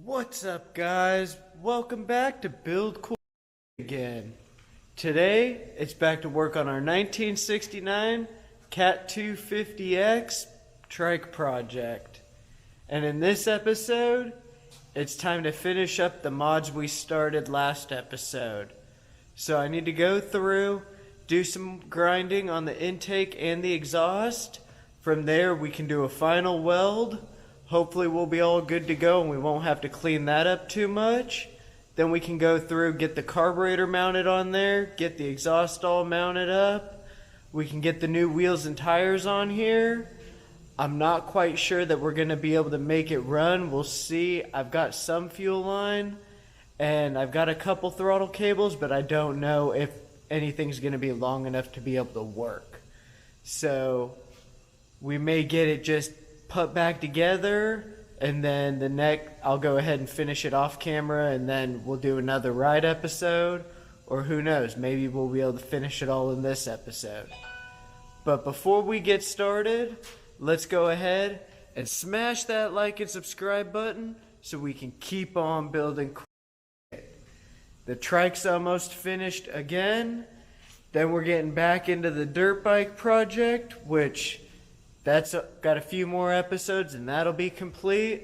What's up, guys? Welcome back to Build Cool again. Today, it's back to work on our 1969 Cat 250X Trike project. And in this episode, it's time to finish up the mods we started last episode. So I need to go through, do some grinding on the intake and the exhaust. From there, we can do a final weld. Hopefully we'll be all good to go and we won't have to clean that up too much. Then we can go through, get the carburetor mounted on there, get the exhaust all mounted up. We can get the new wheels and tires on here. I'm not quite sure that we're going to be able to make it run. We'll see. I've got some fuel line and I've got a couple throttle cables, but I don't know if anything's going to be long enough to be able to work. So we may get it just put back together, and then I'll go ahead and finish it off camera, and then we'll do another ride episode, or who knows, maybe we'll be able to finish it all in this episode. But before we get started, let's go ahead and smash that like and subscribe button so we can keep on building. The Trike's almost finished again. Then we're getting back into the dirt bike project, which that's got a few more episodes and that'll be complete.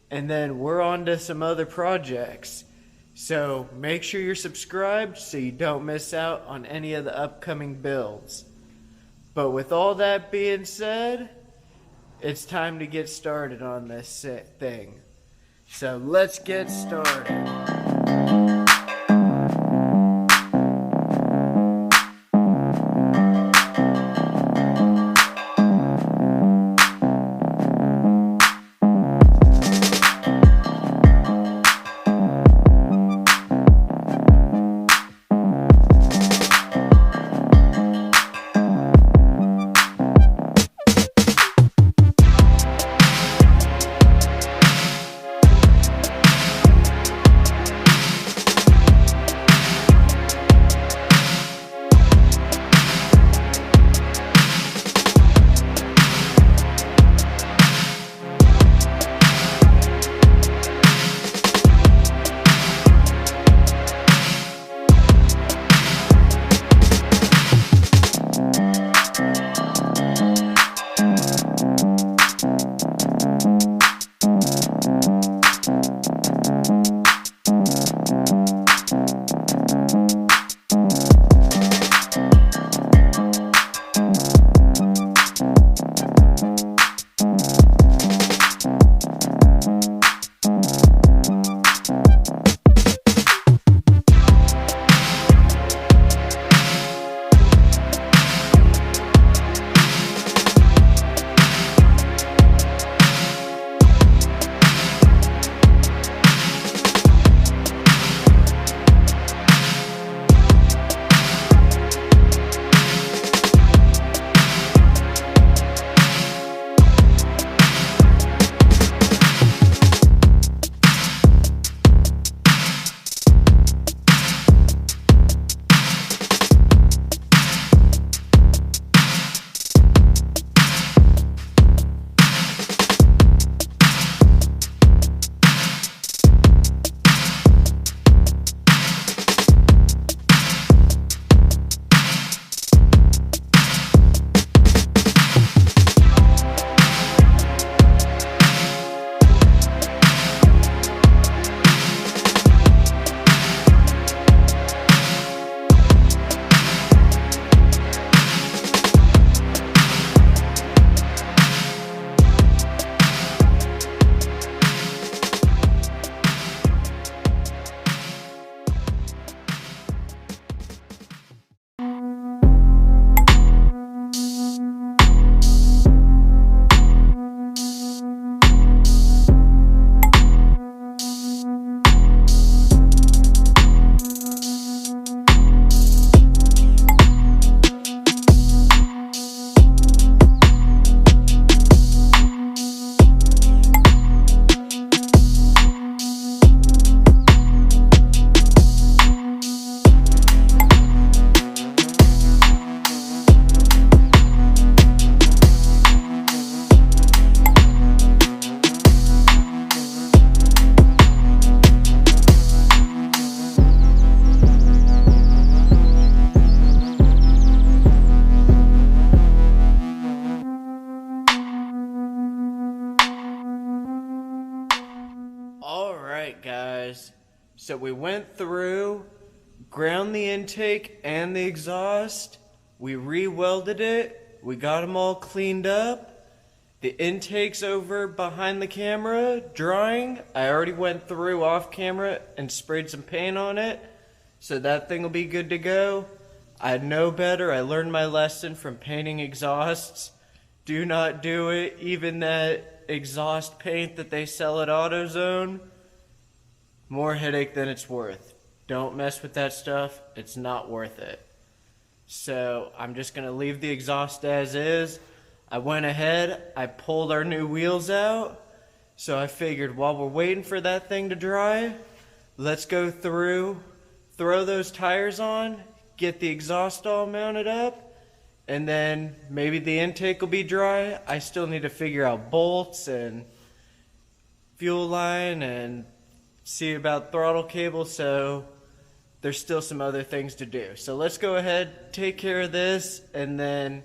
And then we're on to some other projects. So make sure you're subscribed so you don't miss out on any of the upcoming builds. But with all that being said, it's time to get started on this thing. So let's get started. Alright guys, so we went through, ground the intake and the exhaust, we re-welded it, we got them all cleaned up. The intake's over behind the camera, drying. I already went through off camera and sprayed some paint on it, so that thing will be good to go. I know better. I learned my lesson from painting exhausts. Do not do it. Even that exhaust paint that they sell at AutoZone, more headache than it's worth. Don't mess with that stuff. It's not worth it. So I'm just going to leave the exhaust as is. I went ahead, I pulled our new wheels out, so I figured while we're waiting for that thing to dry, let's go through, throw those tires on, get the exhaust all mounted up, and then maybe the intake will be dry. I still need to figure out bolts and fuel line and see about throttle cable, so there's still some other things to do. So let's go ahead, take care of this, and then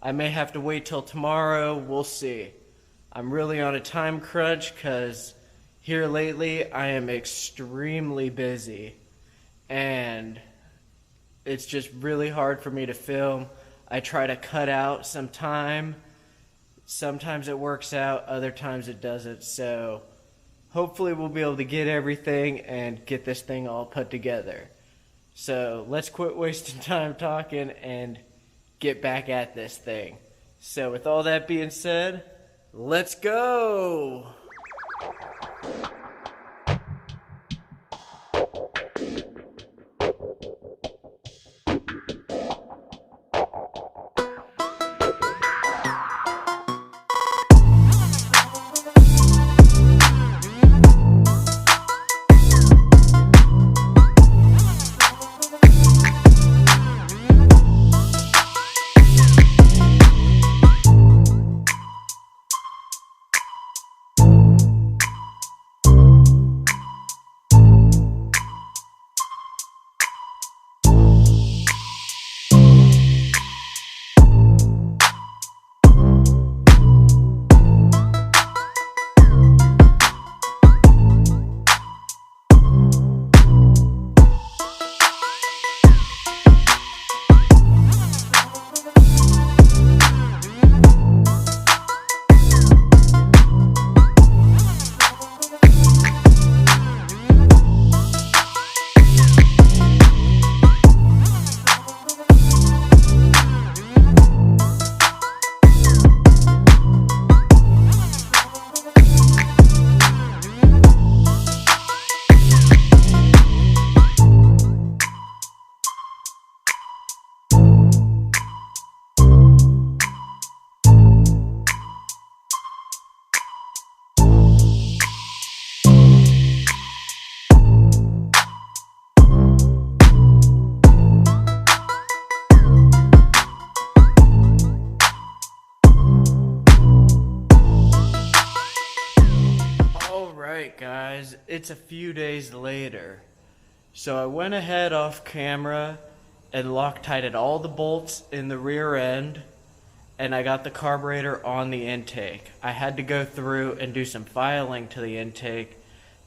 I may have to wait till tomorrow. We'll see. I'm really on a time crunch because here lately I am extremely busy and it's just really hard for me to film. I try to cut out some time. Sometimes it works out, other times it doesn't. So hopefully we'll be able to get everything and get this thing all put together. So let's quit wasting time talking and get back at this thing. So with all that being said, let's go! Alright guys, it's a few days later. So I went ahead off camera and Loctited all the bolts in the rear end, and I got the carburetor on the intake. I had to go through and do some filing to the intake,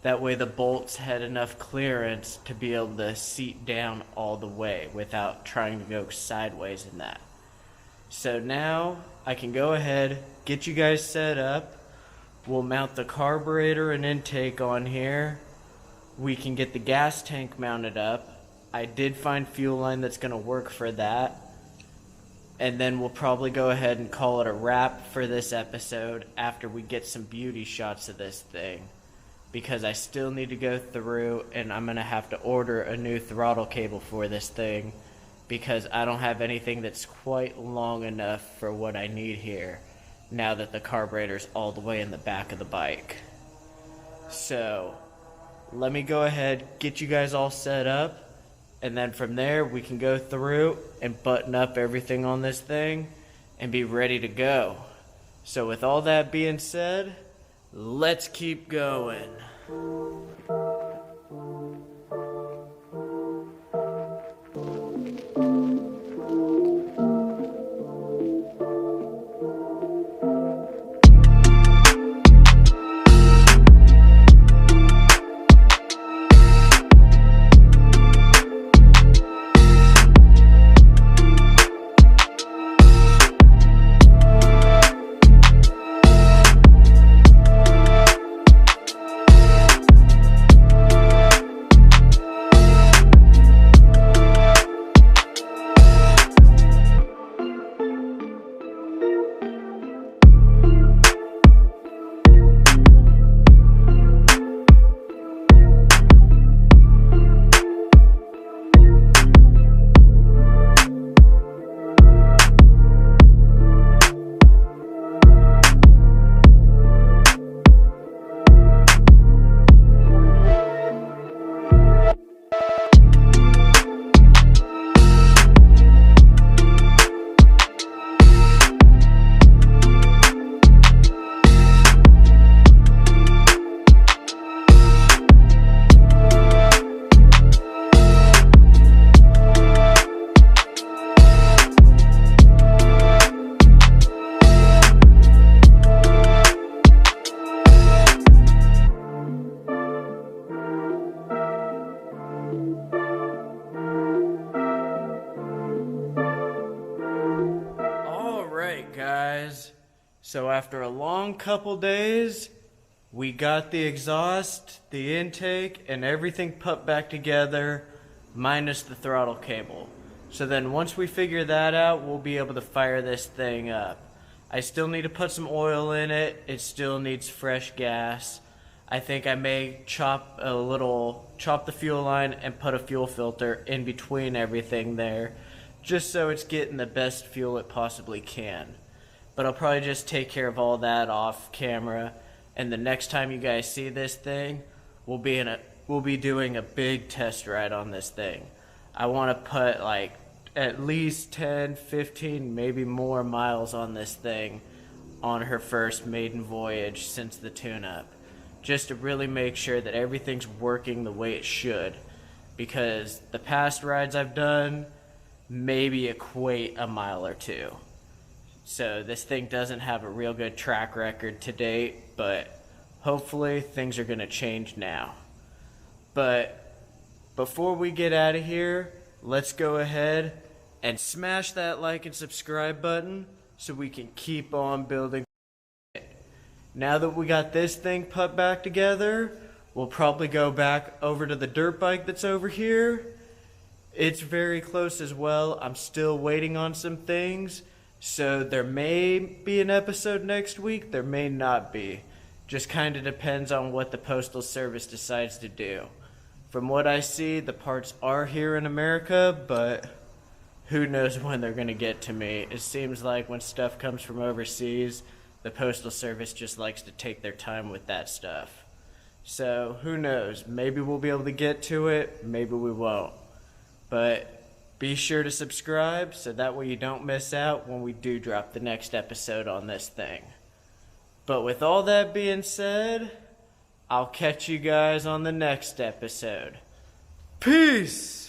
that way the bolts had enough clearance to be able to seat down all the way without trying to go sideways in that. So now I can go ahead, get you guys set up. We'll mount the carburetor and intake on here. We can get the gas tank mounted up. I did find fuel line that's going to work for that. And then we'll probably go ahead and call it a wrap for this episode after we get some beauty shots of this thing. Because I still need to go through and I'm going to have to order a new throttle cable for this thing, because I don't have anything that's quite long enough for what I need here now that the carburetor's all the way in the back of the bike. So let me go ahead, get you guys all set up, and then from there we can go through and button up everything on this thing and be ready to go. So with all that being said, let's keep going. So after a long couple days, we got the exhaust, the intake, and everything put back together, minus the throttle cable. So then once we figure that out, we'll be able to fire this thing up. I still need to put some oil in it. It still needs fresh gas. I think I may chop the fuel line and put a fuel filter in between everything there, just so it's getting the best fuel it possibly can. But I'll probably just take care of all that off camera, and the next time you guys see this thing, we'll be doing a big test ride on this thing. I want to put like at least 10, 15, maybe more miles on this thing on her first maiden voyage since the tune-up, just to really make sure that everything's working the way it should, because the past rides I've done maybe equate a mile or two. So this thing doesn't have a real good track record to date, but hopefully things are going to change now. But before we get out of here, let's go ahead and smash that like and subscribe button so we can keep on building. Now that we got this thing put back together, we'll probably go back over to the dirt bike that's over here. It's very close as well. I'm still waiting on some things, so there may be an episode next week, there may not be. Just kind of depends on what the Postal Service decides to do. From what I see, the parts are here in America, but who knows when they're going to get to me. It seems like when stuff comes from overseas, the Postal Service just likes to take their time with that stuff. So who knows, maybe we'll be able to get to it, maybe we won't. But be sure to subscribe so that way you don't miss out when we do drop the next episode on this thing. But with all that being said, I'll catch you guys on the next episode. Peace!